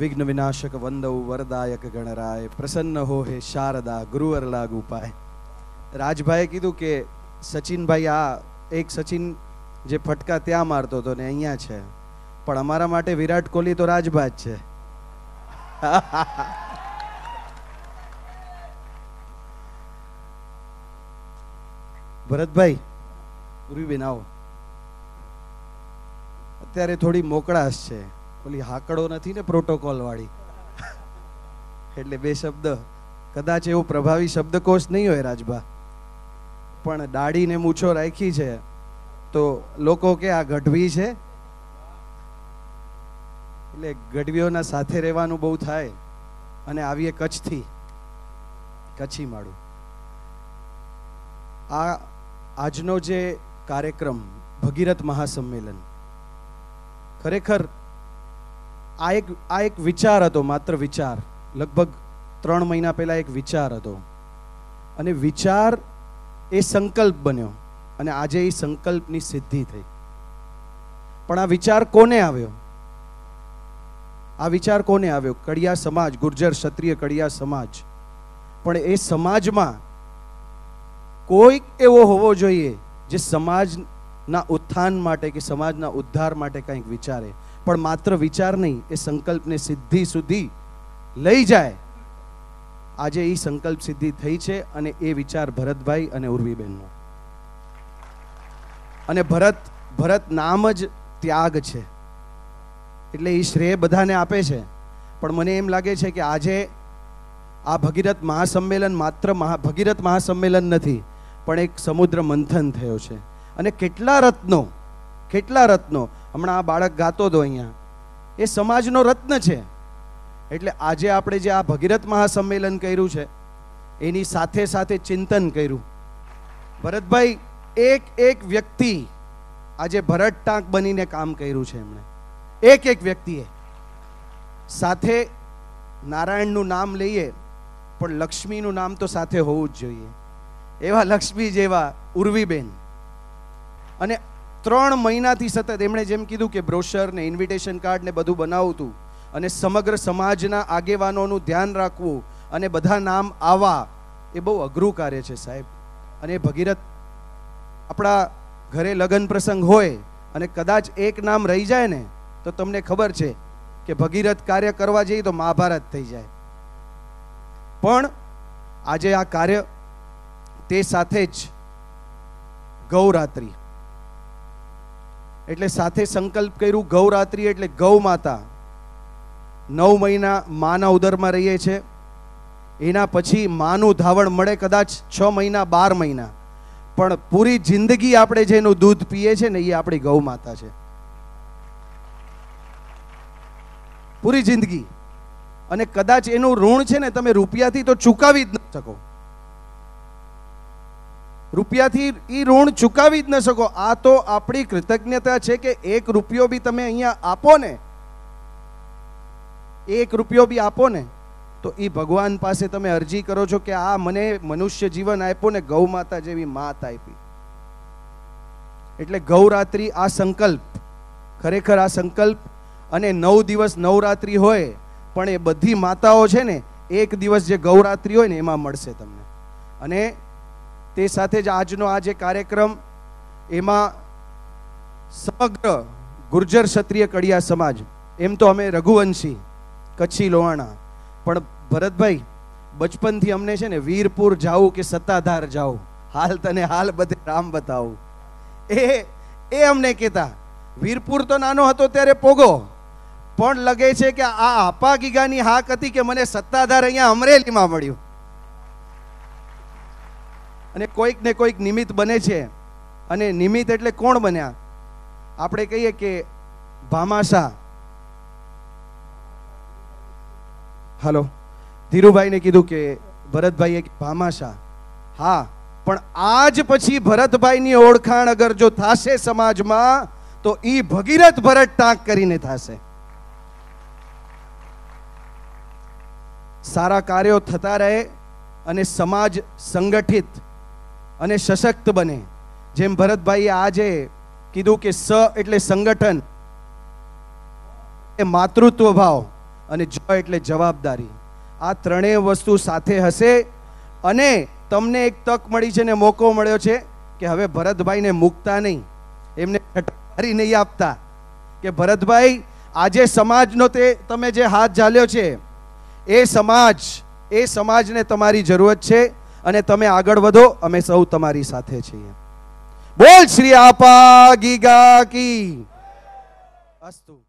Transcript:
विघ्न विनाशक वंदौ वरदायक गणराय प्रसन्न हो हे शारदा गुरुवर लागू पाए। राजभाई कीधु के सचिन भाई आ एक सचिन जे फटका त्या मारतो तो ने अहींया छे, पण अमारा माटे विराट कोहली तो राजभा ज छे। भरतभाई उर्वीबेन आओ। अत्यारे थोड़ी मोकळाश छे, ओली हाकड़ो नथी ने प्रोटोकॉल वाળી એટલે બે શબ્દ કદાચ એવો પ્રભાવી શબ્દકોશ નહીં હોય રાજભા, પણ દાઢી ને મૂછો રાખી છે તો લોકો કે આ ગઢવી છે, એટલે ગઢવીઓના સાથે રહેવાનું બહુ થાય। અને આવીએ કચ્છથી, કચ્છી માળું। આજનો જે કાર્યક્રમ ભગીરથ મહાસંમેલન, ખરેખર આ એક વિચાર હતો, માત્ર વિચાર। લગભગ 3 મહિના પહેલા એક વિચાર હતો અને વિચાર એ સંકલ્પ બન્યો અને આજે એ સંકલ્પની સિદ્ધિ થઈ। પણ આ વિચાર કોને આવ્યો? આ વિચાર કોને આવ્યો? કડિયા સમાજ, ગુર્જર ક્ષત્રિય કડિયા સમાજ। પણ એ સમાજમાં કોઈક એવો હોવો જોઈએ જે સમાજના ઉત્થાન માટે કે સમાજના ઉદ્ધાર માટે કંઈક વિચારે, પણ માત્ર વિચાર નહીં, એ સંકલ્પને સિદ્ધિ સુધી લઈ જાય। આજે એ સંકલ્પ સિદ્ધિ થઈ છે અને એ વિચાર ભરતભાઈ અને ઉર્વીબેનનો। અને ભરત નામ જ ત્યાગ છે, એટલે એ શ્રેય બધાને આપે છે। પણ મને એમ લાગે છે કે આજે આ ભગીરથ મહાસંમેલન માત્ર ભગીરથ મહાસંમેલન નથી, પણ એક સમુદ્ર મંથન થયો છે। અને કેટલા રત્નો હમણાં આ બાળક ગાતો હતો અહીંયા, એ સમાજનો રત્ન છે। એટલે આજે આપણે જે આ ભગીરથ મહાસંમેલન કર્યું છે એની સાથે સાથે ચિંતન કર્યું। ભરતભાઈ એક વ્યક્તિ આજે ભરત ટાંક બનીને કામ કર્યું છે એમણે, એક વ્યક્તિએ। સાથે નારાયણનું નામ લઈએ પણ લક્ષ્મીનું નામ તો સાથે હોવું જ જોઈએ, એવા લક્ષ્મી જેવા ઉર્વીબેન। અને 3 મહિનાથી સતત એમણે જેમ કીધું કે બ્રોશર ને ઇન્વિટેશન કાર્ડ ને બધું બનાવતું અને સમગ્ર સમાજના આગેવાનોનું ધ્યાન રાખવું અને બધા નામ આવવા, એ બહુ અઘરું કાર્ય છે સાહેબ। અને ભગીરથ, આપણા ઘરે લગ્ન પ્રસંગ હોય અને કદાચ એક નામ રહી જાય ને તો તમને ખબર છે કે ભગીરથ કાર્ય કરવા જઈએ તો મહાભારત થઈ જાય। પણ આજે આ કાર્ય, તે સાથે જ ગૌરાત્રિ, એટલે સાથે સંકલ્પ કર્યું ગૌરાત્રિ એટલે ગૌ માતા। 9 મહિના માના ઉદરમાં રહીએ છે, એના પછી માનું ધાવણ મળે કદાચ 6 મહિના 12 મહિના, પણ પૂરી જિંદગી આપણે જેનું દૂધ પીએ છે ને એ આપણી ગૌ માતા છે, પૂરી જિંદગી। અને કદાચ એનું ઋણ છે ને તમે રૂપિયાથી તો ચૂકવી જ ન શકો, રૂપિયાથી એ ઋણ ચૂકવી જ ન શકો। આ તો આપણી કૃતજ્ઞતા છે કે 1 રૂપિયો બી તમે અહીંયા આપો ને, 1 રૂપિયો બી આપો ને તો એ ભગવાન પાસે તમે અરજી કરો છો કે આ મને મનુષ્ય જીવન આપ્યો ને ગૌ માતા જેવી માત આપી। એટલે ગૌરાત્રિ આ સંકલ્પ, ખરેખર આ સંકલ્પ। અને 9 દિવસ નવરાત્રિ હોય પણ એ બધી માતાઓ છે ને 1 દિવસ જે ગૌરાત્રિ હોય ને એમાં મળશે તમને। અને તે સાથે જ આજનો આ જે કાર્યક્રમ, એમાં સમગ્ર ગુર્જર ક્ષત્રિય કડિયા સમાજ, એમ તો અમે રઘુવંશી કચ્છી લોહાણા, પણ ભરતભાઈ બચપનથી અમને છે ને વીરપુર જાવું કે સત્તાધાર જાવું, હાલ તને હાલ બધે રામ બતાવું, એ અમને કહેતા। વીરપુર તો નાનો હતો ત્યારે પોગો, પણ લગે છે કે આ આપા ગીગાની હાક હતી કે મને સત્તાધાર અહીંયા અમરેલીમાં મળ્યું। અને કોઈક ને કોઈક નિમિત્ત બને છે, અને નિમિત્ત એટલે કોણ બન્યા? આપણે કહીએ કે ભામાશા, હાલો ધીરુભાઈને કીધું કે ભરતભાઈએ ભામાશા, હા, પણ આજ પછી ભરતભાઈની ઓળખાણ અગર જો થાશે સમાજમાં તો ઈ ભગીરથ ભરત ટાંક કરીને થાશે। સારા કાર્યો થતા રહે અને સમાજ સંગઠિત અને સશક્ત બને। જેમ ભરતભાઈએ આજે કીધું કે સ એટલે સંગઠન, એ માતૃત્વ ભાવ, અને જ એટલે જવાબદારી. આ ત્રણેય વસ્તુ સાથે હશે અને તમને એક તક મળી છે ને મોકો મળ્યો છે કે હવે ભરતભાઈને મૂકતા નહીં, એમને ઠઠારી નહીં આપતા કે ભરતભાઈ આજે સમાજનો તમે જે હાથ ઝાલ્યો છે એ સમાજને તમારી જરૂરત છે અને તમે આગળ વધો, અમે સૌ તમારી સાથે છીએ. બોલ શ્રી આપા ગીગા કી અસ્તુ.